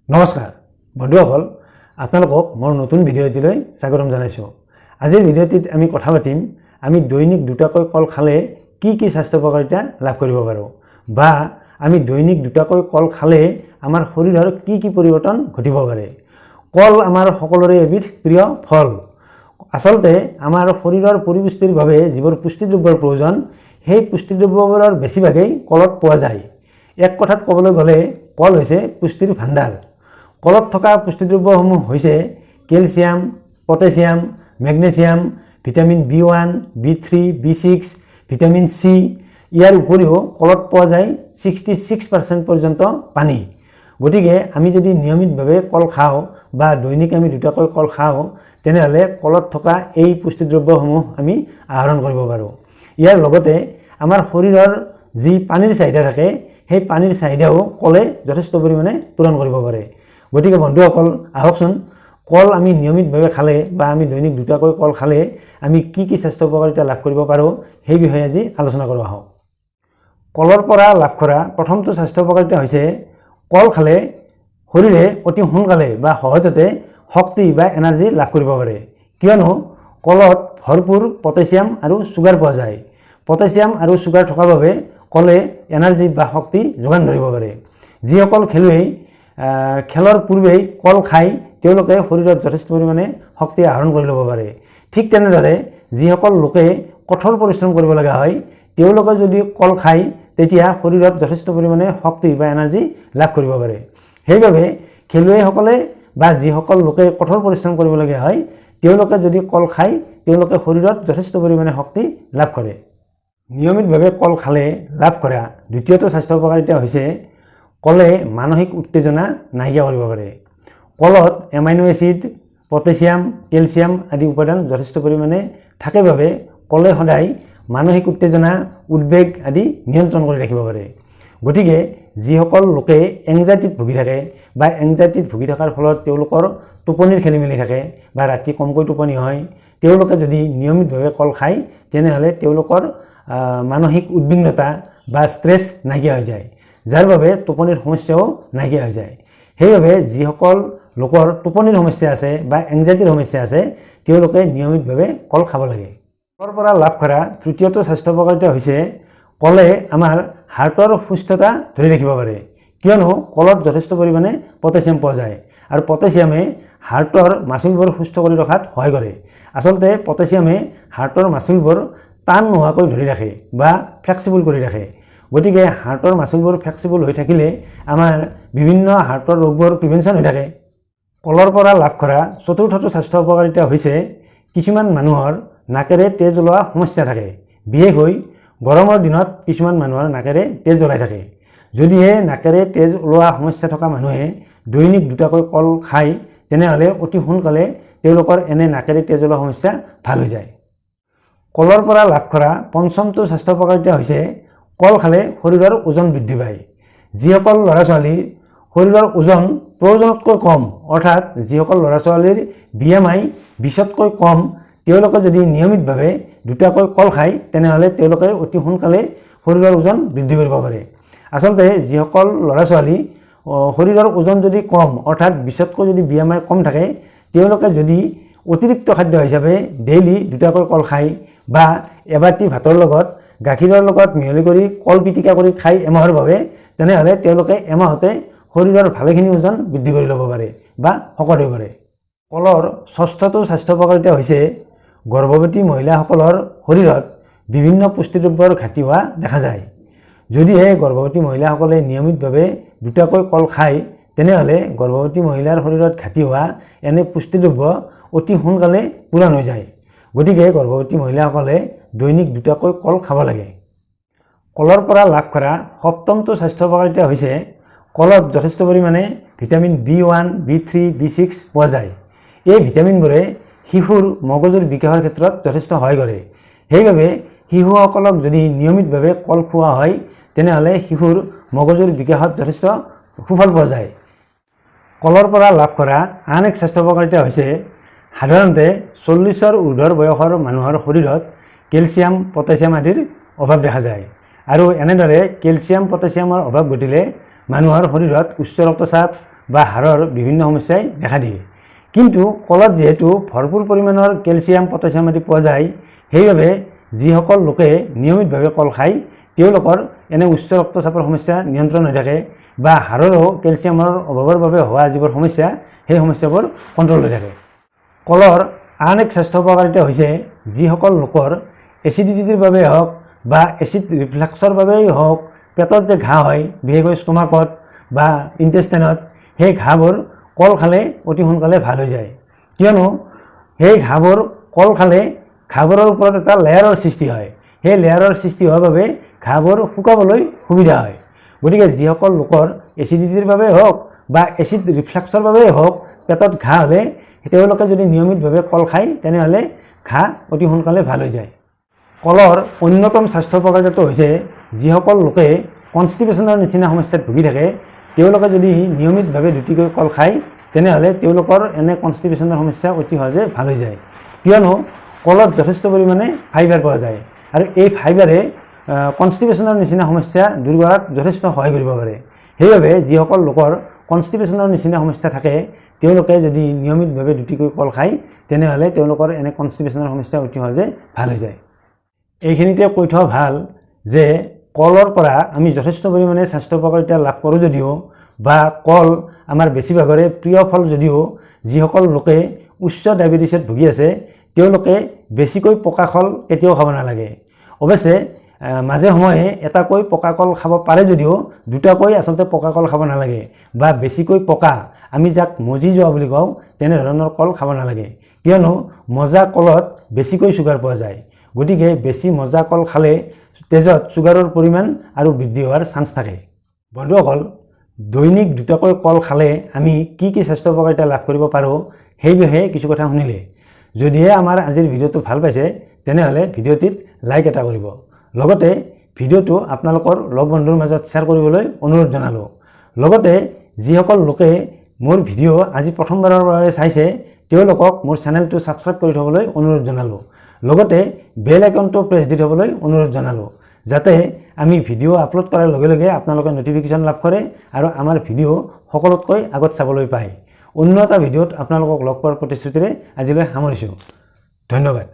নমস্কাৰ বন্ধুসকল, আপোনালোকক মোৰ নতুন ভিডিঅ' এটিলৈ স্বাগতম জনাইছোঁ। আজিৰ ভিডিঅ'টিত আমি কথা পাতিম আমি দৈনিক দুটাকৈ কল খালে কি কি স্বাস্থ্য উপকাৰিতা লাভ কৰিব পাৰোঁ, বা আমি দৈনিক দুটাকৈ কল খালে আমাৰ শৰীৰৰ কি কি পৰিৱৰ্তন ঘটিব পাৰে। কল আমাৰ সকলোৰে এবিধ প্ৰিয় ফল। আচলতে আমাৰ শৰীৰৰ পৰিপুষ্টিৰ বাবে যিবোৰ পুষ্টিদ্ৰব্যৰ প্ৰয়োজন, সেই পুষ্টিদ্ৰব্যবোৰৰ বেছিভাগেই কলত পোৱা যায়। এক কথাত ক'বলৈ গ'লে কল হৈছে পুষ্টিৰ ভাণ্ডাৰ। কলত থকা পুষ্টিদ্ৰব্যসমূহ হৈছে calcium, potassium, magnesium, vitamin B1, B3, B6, vitamin C। ইয়াৰ উপৰিও কলত পোৱা যায় 66% পৰ্যন্ত পানী। গতিকে আমি যদি নিয়মিতভাৱে কল খাওঁ বা দৈনিক আমি দুটাকৈ কল খাওঁ, তেনেহ'লে কলত থকা এই পুষ্টিদ্ৰব্যসমূহ আমি আহৰণ কৰিব পাৰোঁ। ইয়াৰ লগতে আমাৰ শৰীৰৰ যি পানীৰ চাহিদা থাকে, সেই পানীৰ চাহিদাও কলে যথেষ্ট পৰিমাণে পূৰণ কৰিব পাৰে। গতিকে বন্ধুসকল, আহকচোন কল আমি নিয়মিতভাৱে খালে বা আমি দৈনিক দুটাকৈ কল খালে আমি কি কি স্বাস্থ্য উপকাৰিতা লাভ কৰিব পাৰোঁ, সেই বিষয়ে আজি আলোচনা কৰোঁ আহক। কলৰ পৰা লাভ কৰা প্ৰথমটো স্বাস্থ্য উপকাৰিতা হৈছে কল খালে শৰীৰে অতি সোনকালে বা সহজতে শক্তি বা এনাৰ্জি লাভ কৰিব পাৰে, কিয়নো কলত ভৰপূৰ পটাছিয়াম আৰু চুগাৰ পোৱা যায়। পটাছিয়াম আৰু চুগাৰ থকাৰ বাবে কলে এনাৰ্জি বা শক্তি যোগান ধৰিব পাৰে। যিসকল খেলুৱৈ খেলৰ পূৰ্বেই কল খাই তেওঁলোকে শৰীৰত যথেষ্ট পৰিমাণে শক্তি আহৰণ কৰি ল'ব পাৰে। ঠিক তেনেদৰে যিসকল লোকে কঠোৰ পৰিশ্ৰম কৰিব লগা হয়, তেওঁলোকে যদি কল খায় তেতিয়া শৰীৰত যথেষ্ট পৰিমাণে শক্তি বা এনাৰ্জি লাভ কৰিব পাৰে। সেইবাবে খেলুৱৈসকলে বা যিসকল লোকে কঠোৰ পৰিশ্ৰম কৰিবলগীয়া হয়, তেওঁলোকে যদি কল খায় তেওঁলোকে শৰীৰত যথেষ্ট পৰিমাণে শক্তি লাভ কৰে। নিয়মিতভাৱে কল খালে লাভ কৰা দ্বিতীয়টো স্বাস্থ্য উপকাৰিতা হৈছে কলে মানসিক উত্তেজনা নাইকিয়া কৰিব পাৰে। কলত এমাইনো এচিড, পটাছিয়াম, কেলছিয়াম আদি উপাদান যথেষ্ট পৰিমাণে থাকে বাবে কলে সদায় মানসিক উত্তেজনা, উদ্বেগ আদি নিয়ন্ত্ৰণ কৰি ৰাখিব পাৰে। গতিকে যিসকল লোকে এংজাইটিত ভুগি থাকে বা এংজাইটিত ভুগি থকাৰ ফলত তেওঁলোকৰ টোপনিৰ খেলিমেলি থাকে বা ৰাতি কমকৈ টোপনি হয়, তেওঁলোকে যদি নিয়মিতভাৱে কল খায় তেনেহ'লে তেওঁলোকৰ মানসিক উদ্বিগ্নতা বা ষ্ট্ৰেছ নাইকিয়া হৈ যায়, যাৰ বাবে টোপনিৰ সমস্যাও নাইকিয়া হৈ যায়। সেইবাবে যিসকল লোকৰ টোপনিৰ সমস্যা আছে বা এংজাইটিৰ সমস্যা আছে, তেওঁলোকে নিয়মিতভাৱে কল খাব লাগে। কলৰ পৰা লাভ কৰা তৃতীয়টো স্বাস্থ্য উপকাৰিতা হৈছে কলে আমাৰ হাৰ্টৰ সুস্থতা ধৰি ৰাখিব পাৰে, কিয়নো কলত যথেষ্ট পৰিমাণে পটাছিয়াম পোৱা যায় আৰু পটাছিয়ামে হাৰ্টৰ মাচুলবোৰ সুস্থ কৰি ৰখাত সহায় কৰে। আচলতে পটাছিয়ামে হাৰ্টৰ মাচুলবোৰ টান নোহোৱাকৈ ধৰি ৰাখে বা ফ্লেক্সিবল কৰি ৰাখে। গতিকে হাৰ্টৰ মাচুলবোৰ ফ্লেক্সিবল হৈ থাকিলে আমাৰ বিভিন্ন হাৰ্টৰ ৰোগবোৰ প্ৰিভেনশ্যন হৈ থাকে। কলৰ পৰা লাভ কৰা চতুৰ্থটো স্বাস্থ্য উপকাৰিতা হৈছে কিছুমান মানুহৰ নাকেৰে তেজ ওলোৱা সমস্যা থাকে। বিশেষকৈ গৰমৰ দিনত কিছুমান মানুহৰ নাকেৰে তেজ ওলাই থাকে। যদিহে নাকেৰে তেজ ওলোৱা সমস্যা থকা মানুহে দৈনিক দুটাকৈ কল খায়, তেনেহ'লে অতি সোনকালে তেওঁলোকৰ এনে নাকেৰে তেজ ওলোৱা সমস্যা ভাল হৈ যায়। কলৰ পৰা লাভ কৰা পঞ্চমটো স্বাস্থ্য উপকাৰিতা হৈছে কল খালে শৰীৰৰ ওজন বৃদ্ধি পায়। যিসকল ল'ৰা ছোৱালীৰ শৰীৰৰ ওজন প্ৰয়োজনতকৈ কম, অৰ্থাৎ যিসকল ল'ৰা ছোৱালীৰ BMI 20তকৈ কম, তেওঁলোকে যদি নিয়মিতভাৱে দুটাকৈ কল খায় তেনেহ'লে তেওঁলোকে অতি সোনকালে শৰীৰৰ ওজন বৃদ্ধি কৰিব পাৰে। আচলতে যিসকল ল'ৰা ছোৱালী শৰীৰৰ ওজন যদি কম, অৰ্থাৎ 20তকৈ যদি BMI কম থাকে, তেওঁলোকে যদি অতিৰিক্ত খাদ্য হিচাপে ডেইলি দুটাকৈ কল খায় বা এবাটি ভাতৰ লগত গাখীৰৰ লগত মিহলি কৰি কল পিটিকা কৰি খাই এমাহৰ বাবে, তেনেহ'লে তেওঁলোকে এমাহতে শৰীৰৰ ভালেখিনি ওজন বৃদ্ধি কৰি ল'ব পাৰে বা শকত হৈ পাৰে। কলৰ ষষ্ঠটো স্বাস্থ্য উপকাৰিতা হৈছে গৰ্ভৱতী মহিলাসকলৰ শৰীৰত বিভিন্ন পুষ্টিদ্ৰব্যৰ ঘাটি হোৱা দেখা যায়। যদিহে গৰ্ভৱতী মহিলাসকলে নিয়মিতভাৱে দুটাকৈ কল খায়, তেনেহ'লে গৰ্ভৱতী মহিলাৰ শৰীৰত ঘাটি হোৱা এনে পুষ্টিদ্ৰব্য অতি সোনকালে পূৰণ হৈ যায়। গতিকে গৰ্ভৱতী মহিলাসকলে দৈনিক দুটাকৈ কল খাব লাগে। কলৰ পৰা লাভ কৰা সপ্তমটো স্বাস্থ্য উপকাৰিতা হৈছে কলত যথেষ্ট পৰিমাণে ভিটামিন B1, B3, B6 পোৱা যায়। এই ভিটামিনবোৰে শিশুৰ মগজুৰ বিকাশৰ ক্ষেত্ৰত যথেষ্ট সহায় কৰে। সেইবাবে শিশুসকলক যদি নিয়মিতভাৱে কল খোৱা হয়, তেনেহ'লে শিশুৰ মগজুৰ বিকাশত যথেষ্ট সুফল পোৱা যায়। কলৰ পৰা লাভ কৰা আন এক স্বাস্থ্য উপকাৰিতা হৈছে সাধাৰণতে 40ৰ ঊৰ্ধৰ বয়সৰ মানুহৰ শৰীৰত কেলছিয়াম, পটাছিয়াম আদিৰ অভাৱ দেখা যায় আৰু এনেদৰে কেলছিয়াম, পটাছিয়ামৰ অভাৱ ঘটিলে মানুহৰ শৰীৰত উচ্চ ৰক্তচাপ, বা হাড়ৰ বিভিন্ন সমস্যাই দেখা দিয়ে। কিন্তু কলত যেহেতু ভৰপূৰ পৰিমাণৰ কেলছিয়াম পটাছিয়াম আদি পোৱা যায়, সেইবাবে যিসকল লোকে নিয়মিতভাৱে কল খায় তেওঁলোকৰ এনে উচ্চ ৰক্তচাপৰ সমস্যা নিয়ন্ত্ৰণ হৈ থাকে বা হাড়ৰো কেলছিয়ামৰ অভাৱৰ বাবে হোৱা যিবোৰ সমস্যা সেই সমস্যাবোৰ কণ্ট্ৰল হৈ থাকে। কলৰ আন এক স্বাস্থ্য উপকাৰিতা হৈছে যিসকল লোকৰ এচিডিটিৰ বাবে হওক বা এচিড ৰিফ্লাক্সৰ বাবেই হওক পেটত যে ঘাঁ হয়, বিশেষকৈ ষ্টমাকত বা ইণ্টেষ্টাইনত, সেই ঘাঁবোৰ কল খালে অতি সোনকালে ভাল হৈ যায়। কিয়নো সেই ঘাঁবোৰ কল খালে ঘাঁবোৰৰ ওপৰত এটা লেয়াৰৰ সৃষ্টি হয়, সেই লেয়াৰৰ সৃষ্টি হোৱাৰ বাবে ঘাঁবোৰ শুকাবলৈ সুবিধা হয়। গতিকে যিসকল লোকৰ এচিডিটিৰ বাবে হওক বা এচিড ৰিফ্লাক্সৰ বাবেই হওক পেটত ঘাঁ হ'লে তেওঁলোকে যদি নিয়মিতভাৱে কল খায় তেনেহ'লে ঘাঁ অতি সোনকালে ভাল হৈ যায়। কলৰ অন্যতম স্বাস্থ্য উপকাৰিতাটো হৈছে যিসকল লোকে কনষ্টিপেশ্যনৰ নিচিনা সমস্যাত ভুগি থাকে তেওঁলোকে যদি নিয়মিতভাৱে দুটিকৈ কল খায় তেনেহ'লে তেওঁলোকৰ এনে কনষ্টিপেশ্যনৰ সমস্যা অতি সহজে ভাল হৈ যায়। কিয়নো কলত যথেষ্ট পৰিমাণে ফাইবাৰ পোৱা যায় আৰু এই ফাইবাৰে কনষ্টিপেশ্যনৰ নিচিনা সমস্যা দূৰ কৰাত যথেষ্ট সহায় কৰিব পাৰে। সেইবাবে যিসকল লোকৰ কনষ্টিপেশ্যনৰ নিচিনা সমস্যা থাকে তেওঁলোকে যদি নিয়মিতভাৱে দুটিকৈ কল খায় তেনেহ'লে তেওঁলোকৰ এনে কনষ্টিপেশ্যনৰ সমস্যা অতি সহজে ভাল হৈ যায়। এইখিনিতে কৈ থোৱা ভাল যে কলৰ পৰা আমি যথেষ্ট পৰিমাণে স্বাস্থ্য উপকাৰিতা লাভ কৰোঁ যদিও বা কল আমাৰ বেছিভাগৰে প্ৰিয় ফল যদিও যিসকল লোকে উচ্চ ডায়েবেটিছত ভুগি আছে তেওঁলোকে বেছিকৈ পকা কল কেতিয়াও খাব নালাগে। অৱশ্যে মাজে সময়ে এটাকৈ পকা কল খাব পাৰে যদিও দুটাকৈ আচলতে পকা কল খাব নালাগে বা বেছিকৈ পকা আমি যাক মজি যোৱা বুলি কওঁ তেনেধৰণৰ কল খাব নালাগে। কিয়নো মজা কলত বেছিকৈ চুগাৰ পোৱা যায়। গতিকে বেছি মজা কল খালে তেজত চুগাৰৰ পৰিমাণ আৰু বৃদ্ধি হোৱাৰ চান্স থাকে। বন্ধুসকল, দৈনিক দুটাকৈ কল খালে আমি কি কি স্বাস্থ্য উপকাৰিতা লাভ কৰিব পাৰোঁ সেই বিষয়ে কিছু কথা শুনিলে। যদিহে আমাৰ আজিৰ ভিডিঅ'টো ভাল পাইছে তেনেহ'লে ভিডিঅ'টিত লাইক এটা কৰিব। লগতে ভিডিঅ'টো আপোনালোকৰ লগ বন্ধুৰ মাজত শ্বেয়াৰ কৰিবলৈ অনুৰোধ জনালোঁ। লগতে যিসকল লোকে মোৰ ভিডিঅ' আজি প্ৰথমবাৰৰ বাবে চাইছে তেওঁলোকক মোৰ চেনেলটো ছাবস্ক্ৰাইব কৰি থ'বলৈ অনুৰোধ জনালোঁ। লগতে বেল আইকনটো প্ৰেছ দি থ'বলৈ অনুৰোধ জনালোঁ যাতে আমি ভিডিঅ' আপলোড কৰাৰ লগে লগে আপোনালোকে নটিফিকেশ্যন লাভ কৰে আৰু আমাৰ ভিডিঅ' সকলোতকৈ আগত চাবলৈ পায়। অন্য এটা ভিডিঅ'ত আপোনালোকক লগ পোৱাৰ প্ৰতিশ্ৰুতিৰে আজিলৈ সামৰিছোঁ। ধন্যবাদ।